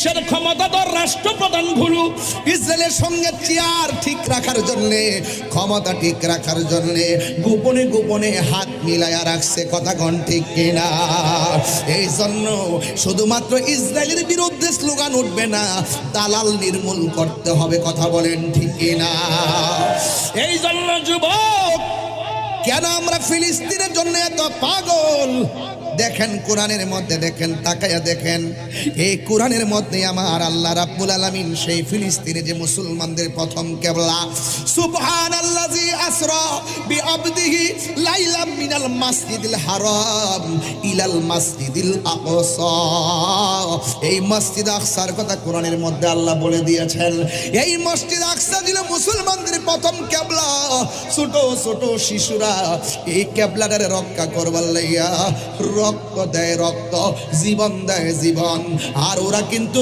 বিশ্বের ক্ষমতাধর রাষ্ট্রপ্রধানগুলো ইসরায়েলের সঙ্গে চেয়ার ঠিক রাখার জন্যে, ক্ষমতা ঠিক রাখার জন্যে গোপনে গোপনে হাত মিলায়া রাখছে। কথা কোন ঠিক কিনা? এই জন্য শুধুমাত্র ইসরায়েলের বিরুদ্ধে স্লোগান উঠবে না, দালাল নির্মূল করতে হবে। কথা বলেন ঠিক কিনা? এই জন্য যুবক, কেন আমরা ফিলিস্তিনের জন্য এত পাগল? দেখেন কোরআনের মধ্যে, দেখেন তাকায়া দেখেন, এই কোরআনের মধ্যে আমার আল্লাহ রাব্বুল আলামিন সেই ফিলিস্তিনে যে মুসলমানদের প্রথম কিবলা, সুবহানাল্লাযী আসরা বিআবদিহি লাইলাম মিনাল মাসজিদিল হারাম ইলাল মাসজিদিল আকসা, এই মসজিদ আকসার কথা কোরআনের মধ্যে আল্লাহ বলে দিয়েছেন। এই মসজিদ আকসা ছিল মুসলমানদের প্রথম কিবলা। ছোট ছোট শিশুরা এই কিবলাটারে রক্ষা করবার লাইয়া রক্ত দেয় রক্ত, জীবন দেয় জীবন। আর ওরা কিন্তু